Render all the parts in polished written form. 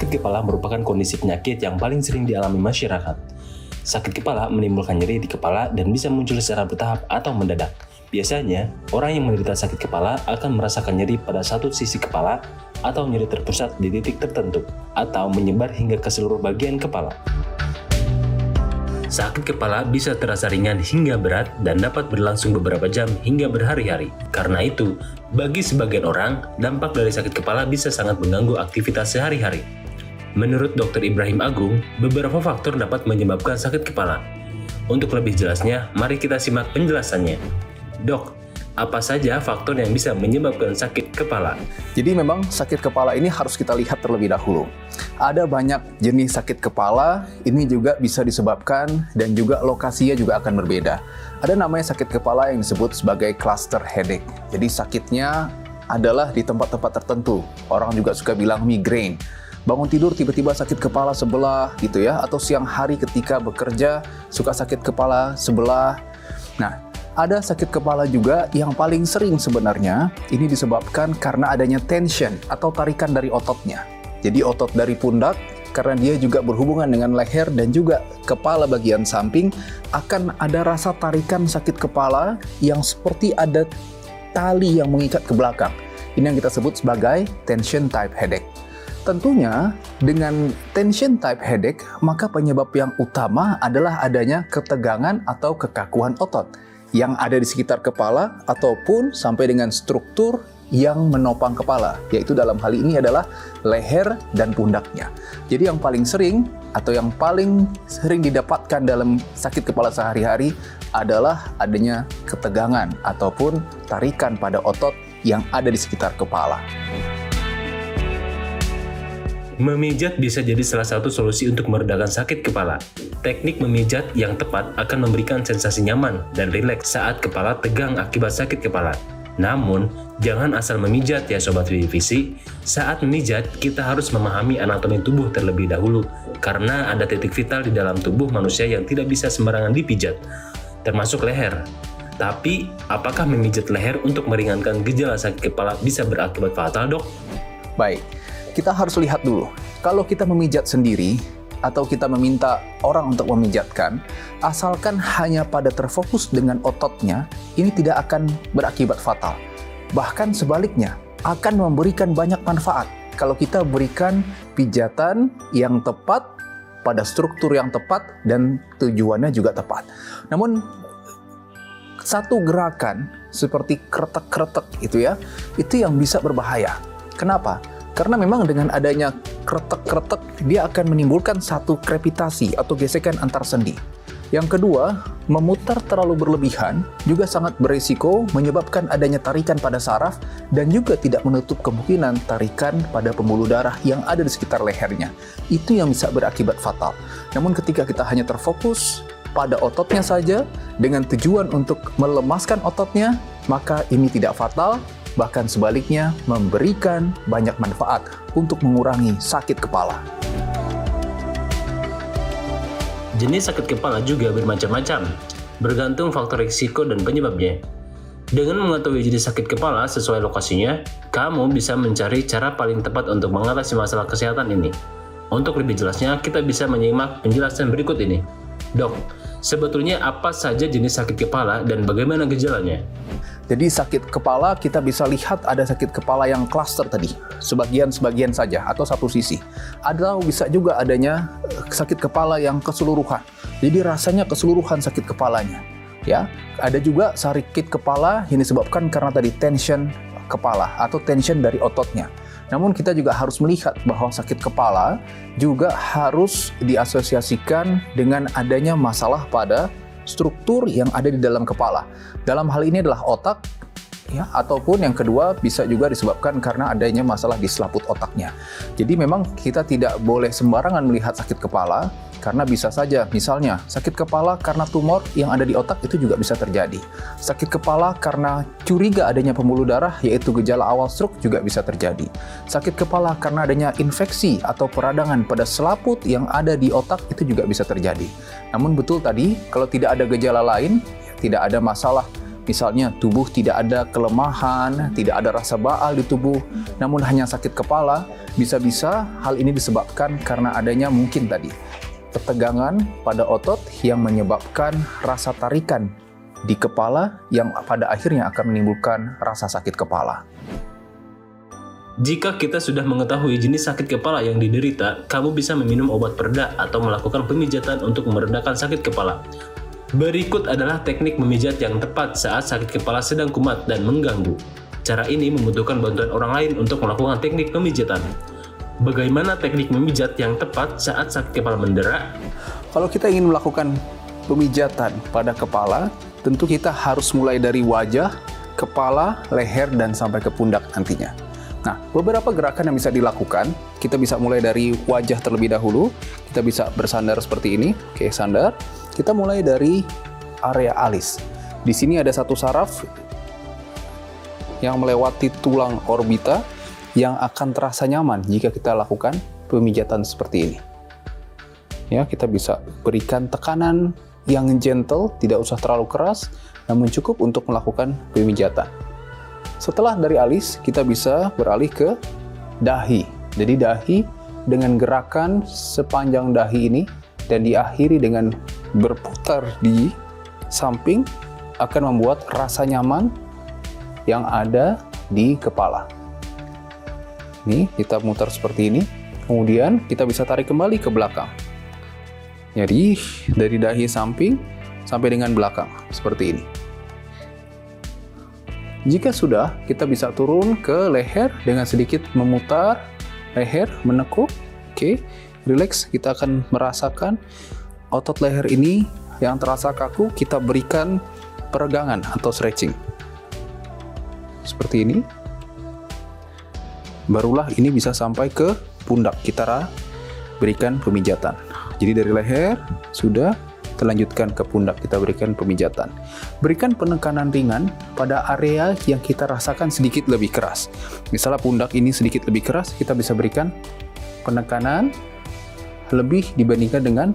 sakit kepala merupakan kondisi penyakit yang paling sering dialami masyarakat. Sakit kepala menimbulkan nyeri di kepala dan bisa muncul secara bertahap atau mendadak. Biasanya, orang yang menderita sakit kepala akan merasakan nyeri pada satu sisi kepala atau nyeri terpusat di titik tertentu atau menyebar hingga ke seluruh bagian kepala. Sakit kepala bisa terasa ringan hingga berat dan dapat berlangsung beberapa jam hingga berhari-hari. Karena itu, bagi sebagian orang, dampak dari sakit kepala bisa sangat mengganggu aktivitas sehari-hari. Menurut Dr. Ibrahim Agung, beberapa faktor dapat menyebabkan sakit kepala. Untuk lebih jelasnya, mari kita simak penjelasannya. Dok, apa saja faktor yang bisa menyebabkan sakit kepala? Jadi memang sakit kepala ini harus kita lihat terlebih dahulu. Ada banyak jenis sakit kepala, ini juga bisa disebabkan dan juga lokasinya juga akan berbeda. Ada namanya sakit kepala yang disebut sebagai cluster headache. Jadi sakitnya adalah di tempat-tempat tertentu. Orang juga suka bilang migrain. Bangun tidur tiba-tiba sakit kepala sebelah gitu ya, atau siang hari ketika bekerja suka sakit kepala sebelah. Nah, ada sakit kepala juga yang paling sering sebenarnya ini disebabkan karena adanya tension atau tarikan dari ototnya. Jadi otot dari pundak karena dia juga berhubungan dengan leher dan juga kepala bagian samping akan ada rasa tarikan sakit kepala yang seperti ada tali yang mengikat ke belakang. Ini yang kita sebut sebagai tension type headache. Tentunya dengan tension type headache maka penyebab yang utama adalah adanya ketegangan atau kekakuan otot yang ada di sekitar kepala ataupun sampai dengan struktur yang menopang kepala, yaitu dalam hal ini adalah leher dan pundaknya. Jadi yang paling sering atau yang paling sering didapatkan dalam sakit kepala sehari-hari adalah adanya ketegangan ataupun tarikan pada otot yang ada di sekitar kepala. Memijat bisa jadi salah satu solusi untuk meredakan sakit kepala. Teknik memijat yang tepat akan memberikan sensasi nyaman dan rileks saat kepala tegang akibat sakit kepala. Namun, jangan asal memijat ya Sobat Visi. Saat memijat, kita harus memahami anatomi tubuh terlebih dahulu, karena ada titik vital di dalam tubuh manusia yang tidak bisa sembarangan dipijat, termasuk leher. Tapi, apakah memijat leher untuk meringankan gejala sakit kepala bisa berakibat fatal, Dok? Baik. Kita harus lihat dulu, kalau kita memijat sendiri atau kita meminta orang untuk memijatkan, asalkan hanya pada terfokus dengan ototnya, ini tidak akan berakibat fatal. Bahkan sebaliknya, akan memberikan banyak manfaat kalau kita berikan pijatan yang tepat pada struktur yang tepat dan tujuannya juga tepat. Namun, satu gerakan seperti kretek-kretek itu yang bisa berbahaya. Kenapa? Karena memang dengan adanya kretek-kretek, dia akan menimbulkan satu krepitasi atau gesekan antar sendi. Yang kedua, memutar terlalu berlebihan juga sangat berisiko menyebabkan adanya tarikan pada saraf dan juga tidak menutup kemungkinan tarikan pada pembuluh darah yang ada di sekitar lehernya. Itu yang bisa berakibat fatal. Namun ketika kita hanya terfokus pada ototnya saja dengan tujuan untuk melemaskan ototnya, maka ini tidak fatal. Bahkan sebaliknya memberikan banyak manfaat untuk mengurangi sakit kepala. Jenis sakit kepala juga bermacam-macam, bergantung faktor risiko dan penyebabnya. Dengan mengetahui jenis sakit kepala sesuai lokasinya, kamu bisa mencari cara paling tepat untuk mengatasi masalah kesehatan ini. Untuk lebih jelasnya, kita bisa menyimak penjelasan berikut ini. Dok, sebetulnya apa saja jenis sakit kepala dan bagaimana gejalanya? Jadi sakit kepala kita bisa lihat ada sakit kepala yang cluster tadi, sebagian-sebagian saja atau satu sisi. Atau bisa juga adanya sakit kepala yang keseluruhan. Jadi rasanya keseluruhan sakit kepalanya. Ya, ada juga sakit kepala yang disebabkan karena tadi tension kepala atau tension dari ototnya. Namun kita juga harus melihat bahwa sakit kepala juga harus diasosiasikan dengan adanya masalah pada struktur yang ada di dalam kepala. Dalam hal ini adalah otak, ya, ataupun yang kedua bisa juga disebabkan karena adanya masalah di selaput otaknya. Jadi memang kita tidak boleh sembarangan melihat sakit kepala, karena bisa saja misalnya sakit kepala karena tumor yang ada di otak itu juga bisa terjadi. Sakit kepala karena curiga adanya pembuluh darah, yaitu gejala awal stroke, juga bisa terjadi. Sakit kepala karena adanya infeksi atau peradangan pada selaput yang ada di otak itu juga bisa terjadi. Namun betul tadi, kalau tidak ada gejala lain, tidak ada masalah misalnya tubuh tidak ada kelemahan, tidak ada rasa baal di tubuh, namun hanya sakit kepala, bisa-bisa hal ini disebabkan karena adanya mungkin tadi ketegangan pada otot yang menyebabkan rasa tarikan di kepala yang pada akhirnya akan menimbulkan rasa sakit kepala. Jika kita sudah mengetahui jenis sakit kepala yang diderita, kamu bisa meminum obat pereda atau melakukan pemijatan untuk meredakan sakit kepala. Berikut adalah teknik memijat yang tepat saat sakit kepala sedang kumat dan mengganggu. Cara ini membutuhkan bantuan orang lain untuk melakukan teknik pemijatan. Bagaimana teknik memijat yang tepat saat sakit kepala mendera? Kalau kita ingin melakukan pemijatan pada kepala, tentu kita harus mulai dari wajah, kepala, leher, dan sampai ke pundak nantinya. Nah, beberapa gerakan yang bisa dilakukan, kita bisa mulai dari wajah terlebih dahulu. Kita bisa bersandar seperti ini. Oke, sandar. Kita mulai dari area alis. Di sini ada satu saraf yang melewati tulang orbita yang akan terasa nyaman jika kita lakukan pemijatan seperti ini. Ya, kita bisa berikan tekanan yang gentle, tidak usah terlalu keras, namun cukup untuk melakukan pemijatan. Setelah dari alis, kita bisa beralih ke dahi. Jadi dahi dengan gerakan sepanjang dahi ini dan diakhiri dengan berputar di samping akan membuat rasa nyaman yang ada di kepala. Nih, kita mutar seperti ini. Kemudian kita bisa tarik kembali ke belakang. Jadi dari dahi samping sampai dengan belakang seperti ini. Jika sudah, kita bisa turun ke leher dengan sedikit memutar leher, menekuk. Oke, relax. Kita akan merasakan otot leher ini yang terasa kaku, kita berikan peregangan atau stretching. Seperti ini. Barulah ini bisa sampai ke pundak. Kita berikan pemijatan. Jadi dari leher sudah, terlanjutkan ke pundak, kita berikan pemijatan. Berikan penekanan ringan pada area yang kita rasakan sedikit lebih keras. Misalnya pundak ini sedikit lebih keras, kita bisa berikan penekanan lebih dibandingkan dengan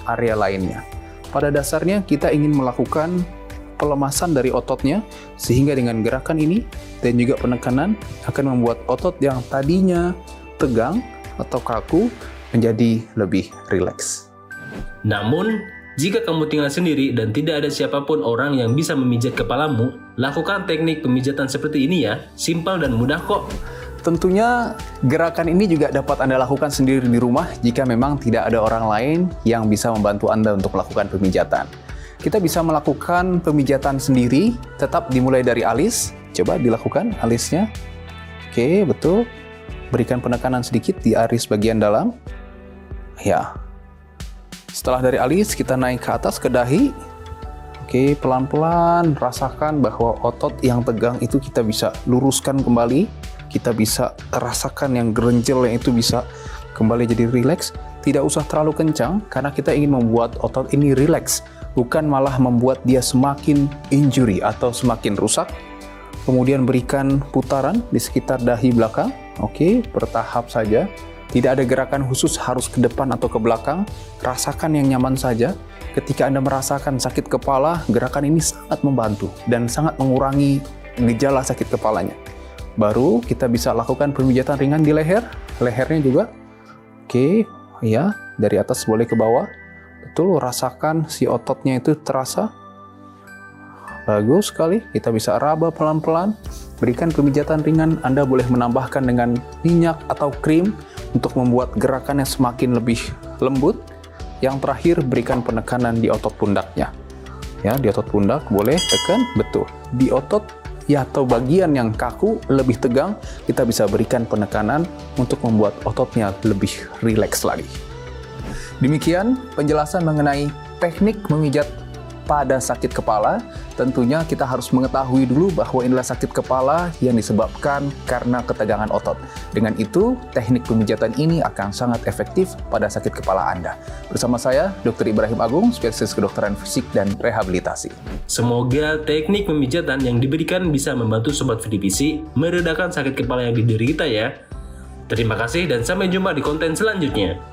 area lainnya. Pada dasarnya kita ingin melakukan pelemasan dari ototnya, sehingga dengan gerakan ini dan juga penekanan akan membuat otot yang tadinya tegang atau kaku menjadi lebih rileks. Namun, jika kamu tinggal sendiri dan tidak ada siapapun orang yang bisa memijat kepalamu, lakukan teknik pemijatan seperti ini ya, simpel dan mudah kok. Tentunya gerakan ini juga dapat Anda lakukan sendiri di rumah jika memang tidak ada orang lain yang bisa membantu Anda untuk melakukan pemijatan. Kita bisa melakukan pemijatan sendiri, tetap dimulai dari alis. Coba dilakukan alisnya. Oke, betul. Berikan penekanan sedikit di alis bagian dalam. Ya. Setelah dari alis, kita naik ke atas ke dahi. Oke, pelan-pelan rasakan bahwa otot yang tegang itu kita bisa luruskan kembali. Kita bisa rasakan yang gerenjel yang itu bisa kembali jadi rileks. Tidak usah terlalu kencang karena kita ingin membuat otot ini rileks, bukan malah membuat dia semakin injury atau semakin rusak. Kemudian berikan putaran di sekitar dahi belakang. Oke, bertahap saja. Tidak ada gerakan khusus harus ke depan atau ke belakang. Rasakan yang nyaman saja. Ketika Anda merasakan sakit kepala, gerakan ini sangat membantu dan sangat mengurangi gejala sakit kepalanya. Baru kita bisa lakukan pemijatan ringan di leher. Lehernya juga. Oke, ya, dari atas boleh ke bawah. Betul, rasakan si ototnya itu terasa. Bagus sekali. Kita bisa raba pelan-pelan. Berikan pemijatan ringan. Anda boleh menambahkan dengan minyak atau krim untuk membuat gerakannya semakin lebih lembut. Yang terakhir, berikan penekanan di otot pundaknya. Ya, di otot pundak boleh tekan, betul. Di otot ya atau bagian yang kaku, lebih tegang, kita bisa berikan penekanan untuk membuat ototnya lebih rileks lagi. Demikian penjelasan mengenai teknik memijat pada sakit kepala. Tentunya kita harus mengetahui dulu bahwa inilah sakit kepala yang disebabkan karena ketegangan otot. Dengan itu, teknik pemijatan ini akan sangat efektif pada sakit kepala Anda. Bersama saya, Dr. Ibrahim Agung, spesialis kedokteran fisik dan rehabilitasi. Semoga teknik pemijatan yang diberikan bisa membantu Sobat VDPC meredakan sakit kepala yang diderita ya. Terima kasih dan sampai jumpa di konten selanjutnya.